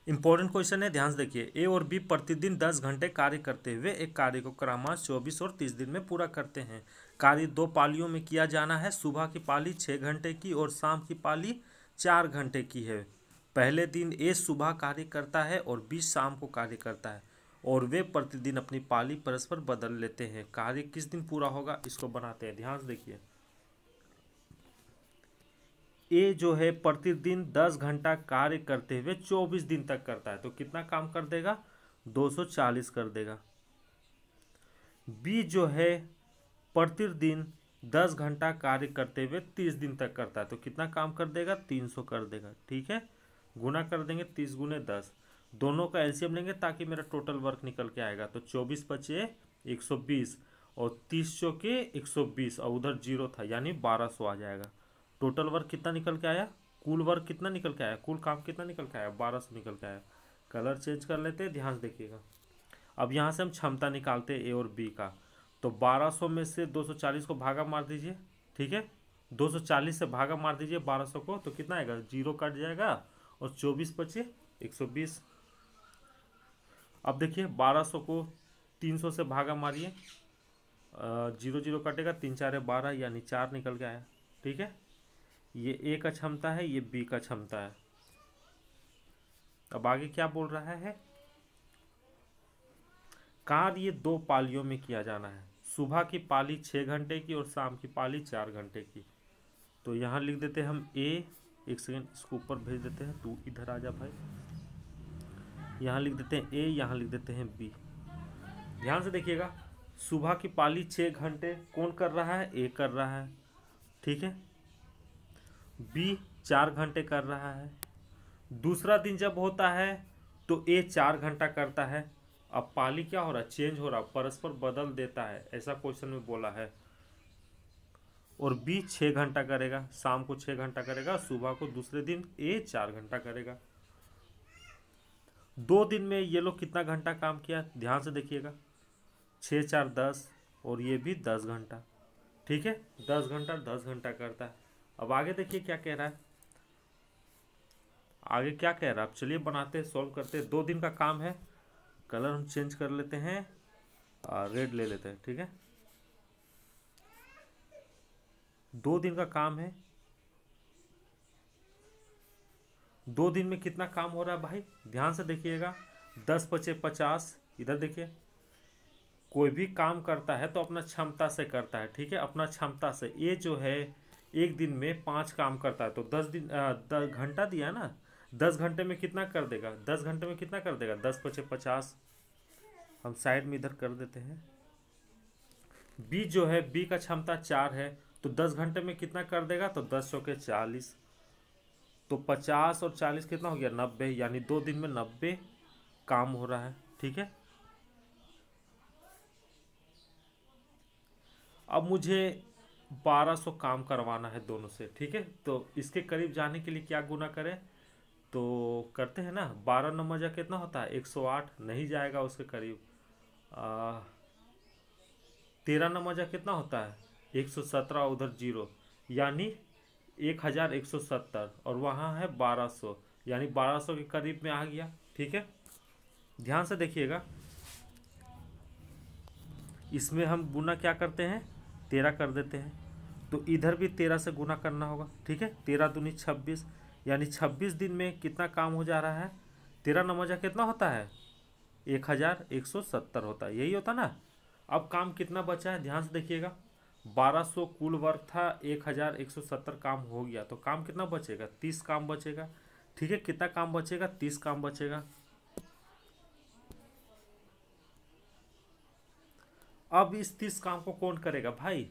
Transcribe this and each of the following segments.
Important question है, ध्यान से देखिए। ए और बी प्रतिदिन 10 घंटे कार्य करते हुए एक कार्य को क्रमशः 24 और 30 दिन में पूरा करते हैं। कार्य 2 पालियों में किया जाना है। सुबह की पाली 6 घंटे की और शाम की पाली 4 घंटे की है। पहले दिन ए सुबह कार्य करता है और बी शाम को कार्य करता है और वे प्रतिदिन अपनी पाली परस्पर बदल लेते हैं। कार्य किस दिन पूरा होगा, इसको बनाते हैं। ध्यान से देखिए, ए जो है प्रतिदिन 10 घंटा कार्य करते हुए 24 दिन तक करता है, तो कितना काम कर देगा, 240 कर देगा। बी जो है प्रतिदिन 10 घंटा कार्य करते हुए 30 दिन तक करता है, तो कितना काम कर देगा, 300 कर देगा। ठीक है, गुना कर देंगे, 30 गुने 10, दोनों का एलसीएम लेंगे ताकि मेरा टोटल वर्क निकल के आएगा। तो 24 बचे 120 और 30 चौके 120 और उधर 0 था, यानी 1200 आ जाएगा। टोटल वर्क कितना निकल के आया, कुल वर्क कितना निकल के आया, कुल काम कितना निकल के आया, 1200 निकल के आया। कलर चेंज कर लेते हैं, ध्यान से देखिएगा। अब यहाँ से हम क्षमता निकालते हैं ए और बी का। तो 1200 में से 240 को भागा मार दीजिए। ठीक है, 240 से भागा मार दीजिए 1200 को, तो कितना आएगा, 0 कट जाएगा और 24 बचे 120। अब देखिए 1200 को 300 से भागा मारिए, 0 0 कटेगा, 3 4 12, यानी 4 निकल के आया। ठीक है, ये ए का क्षमता है, ये बी का क्षमता है। अब आगे क्या बोल रहा है, कार्य ये 2 पालियों में किया जाना है। सुबह की पाली 6 घंटे की और शाम की पाली 4 घंटे की। तो यहाँ लिख देते हैं हम ए, एक सेकेंड इसको ऊपर भेज देते हैं, तू इधर आ जा भाई। यहाँ लिख देते हैं ए, यहाँ लिख देते हैं बी। ध्यान से देखिएगा, सुबह की पाली 6 घंटे कौन कर रहा है, ए कर रहा है। ठीक है, बी 4 घंटे कर रहा है। दूसरा दिन जब होता है तो ए 4 घंटा करता है। अब पाली क्या हो रहा है, चेंज हो रहा है, परस्पर बदल देता है, ऐसा क्वेश्चन में बोला है। और बी 6 घंटा करेगा, शाम को 6 घंटा करेगा, सुबह को दूसरे दिन ए 4 घंटा करेगा। 2 दिन में ये लोग कितना घंटा काम किया, ध्यान से देखिएगा, 6 4 10 और ये भी 10 घंटा। ठीक है, 10 घंटा 10 घंटा करता है। अब आगे देखिए क्या कह रहा है, आगे क्या कह रहा है, अब चलिए बनाते हैं, सॉल्व करते हैं। 2 दिन का काम है, कलर हम चेंज कर लेते हैं, रेड ले लेते हैं। ठीक है, 2 दिन का काम है। 2 दिन में कितना काम हो रहा है भाई, ध्यान से देखिएगा, 10 बचे 50। इधर देखिए, कोई भी काम करता है तो अपना क्षमता से करता है। ठीक है, अपना क्षमता से। ये जो है एक दिन में 5 काम करता है, तो 10 घंटा दिया ना, 10 घंटे में कितना कर देगा, 10 घंटे में कितना कर देगा, 10 बचे 50। हम साइड में इधर कर देते हैं। बी जो है, बी का क्षमता 4 है, तो 10 घंटे में कितना कर देगा, तो 10 चौके 40, तो 50 और 40 कितना हो गया, 90, यानी 2 दिन में 90 काम हो रहा है। ठीक है, अब मुझे 1200 काम करवाना है दोनों से। ठीक है, तो इसके करीब जाने के लिए क्या गुना करें, तो करते हैं ना, 12 नंबर जा कितना होता है, 108, नहीं जाएगा उसके करीब। 13 नंबर जा कितना होता है, 117, उधर 0, यानी 1170, और वहाँ है 1200, यानी 1200 के करीब में आ गया। ठीक है, ध्यान से देखिएगा, इसमें हम गुना क्या करते हैं, 13 कर देते हैं, तो इधर भी 13 से गुना करना होगा। ठीक है, 13 दूनी 26, यानी 26 दिन में कितना काम हो जा रहा है, 13 नंबर कितना होता है, 1170 होता है, यही होता ना। अब काम कितना बचा है, ध्यान से देखिएगा, 1200 कुल वर्क था, 1170 काम हो गया, तो काम कितना बचेगा, 30 काम बचेगा। ठीक है, कितना काम बचेगा, 30 काम बचेगा। अब इस 30 काम को कौन करेगा भाई,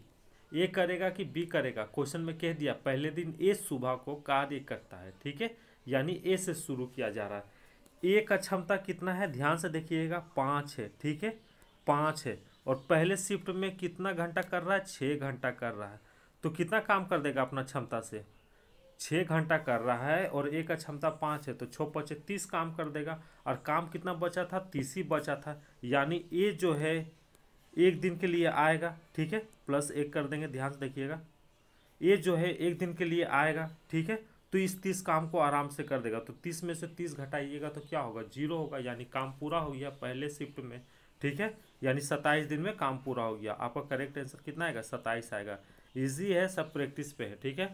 ए करेगा कि बी करेगा, क्वेश्चन में कह दिया पहले दिन ए सुबह को कार्य करता है। ठीक है, यानी ए से शुरू किया जा रहा है। ए का क्षमता कितना है, ध्यान से देखिएगा, 5 है। ठीक है, 5 है, और पहले शिफ्ट में कितना घंटा कर रहा है, 6 घंटा कर रहा है, तो कितना काम कर देगा अपना क्षमता से, 6 घंटा कर रहा है, और ए का क्षमता 5 है, तो 6 5 30 काम कर देगा, और काम कितना बचा था, 30 ही बचा था, यानी ए जो है एक दिन के लिए आएगा। ठीक है, +1 कर देंगे, ध्यान से देखिएगा, ये जो है एक दिन के लिए आएगा। ठीक है, तो तो इस 30 काम को आराम से कर देगा। तो 30 में से 30 घटाइएगा तो क्या होगा, 0 होगा, यानी काम पूरा हो गया पहले शिफ्ट में। ठीक है, यानी 27 दिन में काम पूरा हो गया। आपका करेक्ट आंसर कितना आएगा, 27 आएगा। इजी है, सब प्रैक्टिस पे है। ठीक है।